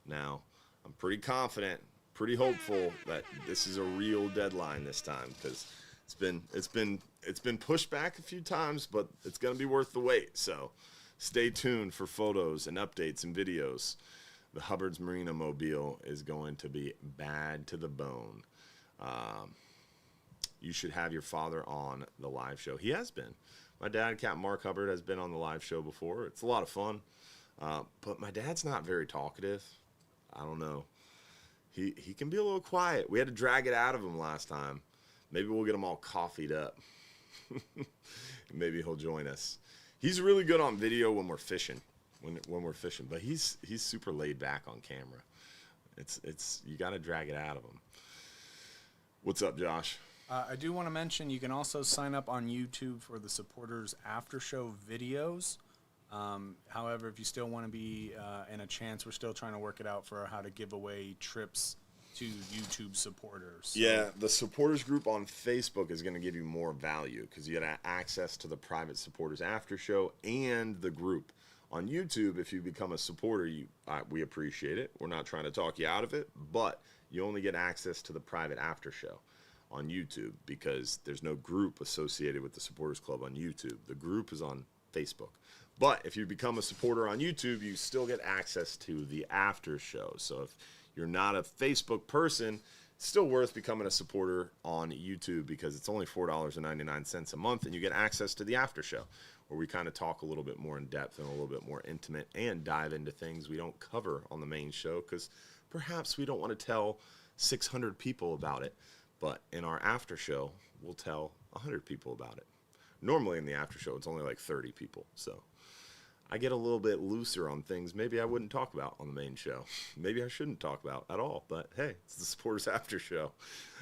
Now, I'm pretty confident, pretty hopeful that this is a real deadline this time because it's been pushed back a few times, but it's going to be worth the wait. So, stay tuned for photos and updates and videos. The Hubbard's Marina Mobile is going to be bad to the bone. You should have your father on the live show. He has been. My dad, Capt Mark Hubbard, has been on the live show before. It's a lot of fun. But my dad's not very talkative. I don't know. He can be a little quiet. We had to drag it out of him last time. Maybe we'll get him all coffeeed up. Maybe he'll join us. He's really good on video when we're fishing. When we're fishing, but he's super laid back on camera. It's you got to drag it out of him. What's up, Josh? I do want to mention you can also sign up on YouTube for the supporters after show videos. However, if you still want to be in a chance, we're still trying to work it out for how to give away trips to YouTube supporters. Yeah, the supporters group on Facebook is going to give you more value because you got access to the private supporters after show and the group. On YouTube, if you become a supporter, we appreciate it. We're not trying to talk you out of it, but you only get access to the private after show on YouTube because there's no group associated with the Supporters Club on YouTube. The group is on Facebook. But if you become a supporter on YouTube, you still get access to the after show. So if you're not a Facebook person, it's still worth becoming a supporter on YouTube because it's only $4.99 a month and you get access to the after show where we kind of talk a little bit more in depth and a little bit more intimate and dive into things we don't cover on the main show because perhaps we don't want to tell 600 people about it. But in our after show, we'll tell 100 people about it. Normally in the after show, it's only like 30 people. So I get a little bit looser on things maybe I wouldn't talk about on the main show. Maybe I shouldn't talk about at all. But hey, it's the supporters after show.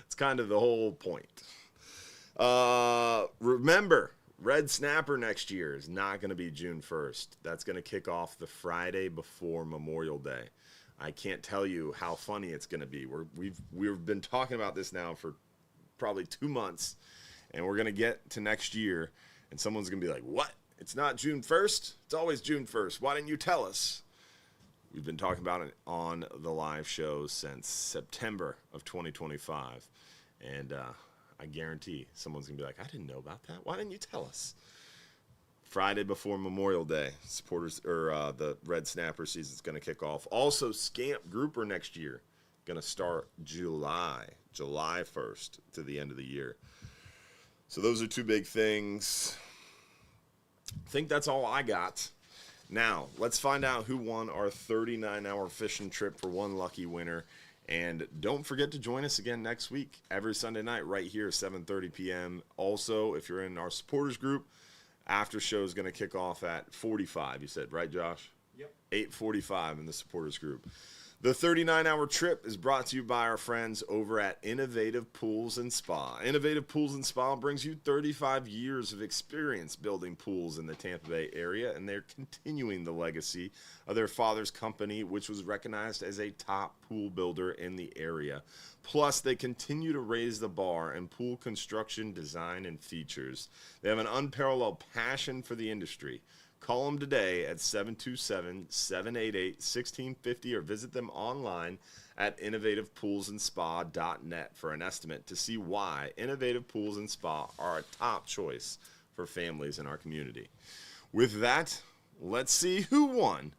It's kind of the whole point. Remember, Red Snapper next year is not going to be June 1st. That's going to kick off the Friday before Memorial Day. I can't tell you how funny it's going to be. We've been talking about this now for probably 2 months, and we're going to get to next year, and someone's going to be like, what? It's not June 1st? It's always June 1st. Why didn't you tell us? We've been talking about it on the live shows since September of 2025, and I guarantee someone's going to be like, I didn't know about that. Why didn't you tell us? Friday before Memorial Day, supporters or the Red Snapper season is going to kick off. Also, Scamp Grouper next year going to start July 1st to the end of the year. So those are two big things. I think that's all I got. Now, let's find out who won our 39-hour fishing trip for one lucky winner. And don't forget to join us again next week, every Sunday night right here, 7:30 p.m. Also, if you're in our supporters group, after show is going to kick off at 45, you said, right, Josh? Yep. 8:45 in the supporters group. The 39-hour trip is brought to you by our friends over at Innovative Pools and Spa. Innovative Pools and Spa brings you 35 years of experience building pools in the Tampa Bay area, and they're continuing the legacy of their father's company, which was recognized as a top pool builder in the area. Plus, they continue to raise the bar in pool construction, design, and features. They have an unparalleled passion for the industry. Call them today at 727-788-1650 or visit them online at innovativepoolsandspa.net for an estimate to see why Innovative Pools and Spa are a top choice for families in our community. With that, let's see who won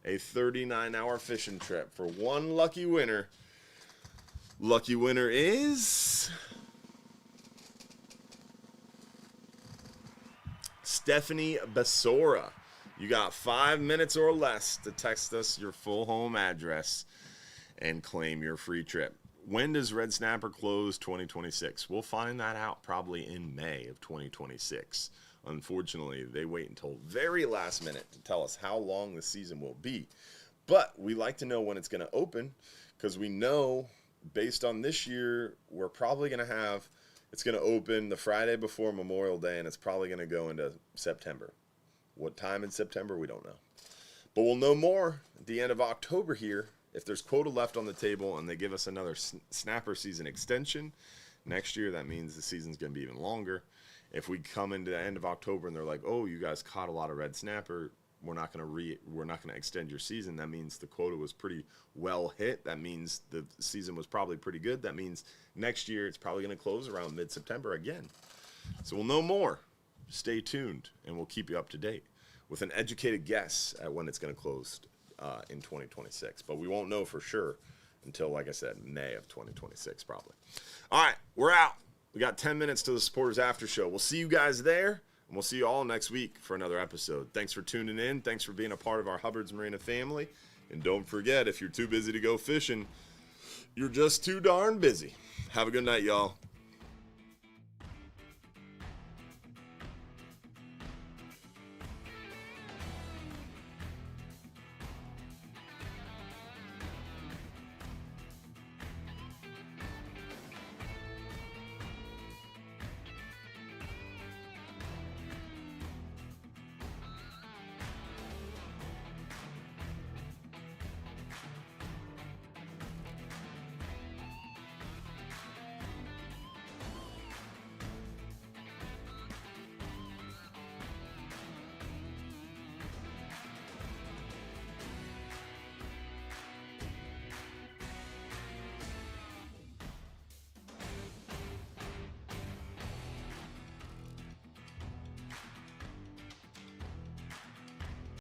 a 39-hour fishing trip for one lucky winner. Lucky winner is Stephanie Basora. You got 5 minutes or less to text us your full home address and claim your free trip. When does Red Snapper close 2026? We'll find that out probably in May of 2026. Unfortunately, they wait until very last minute to tell us how long the season will be. But we like to know when it's going to open because we know based on this year, we're probably going to have, it's going to open the Friday before Memorial Day, and it's probably going to go into September. What time in September, we don't know. But we'll know more at the end of October here. If there's quota left on the table and they give us another snapper season extension next year, that means the season's going to be even longer. If we come into the end of October and they're like, oh, you guys caught a lot of red snapper, we're not going to extend your season. That means the quota was pretty well hit. That means the season was probably pretty good. That means next year it's probably going to close around mid-September again. So we'll know more. Stay tuned, and we'll keep you up to date with an educated guess at when it's going to close in 2026. But we won't know for sure until, like I said, May of 2026 probably. All right, we're out. We got 10 minutes to the Supporters After Show. We'll see you guys there. And we'll see you all next week for another episode. Thanks for tuning in. Thanks for being a part of our Hubbard's Marina family. And don't forget, if you're too busy to go fishing, you're just too darn busy. Have a good night, y'all.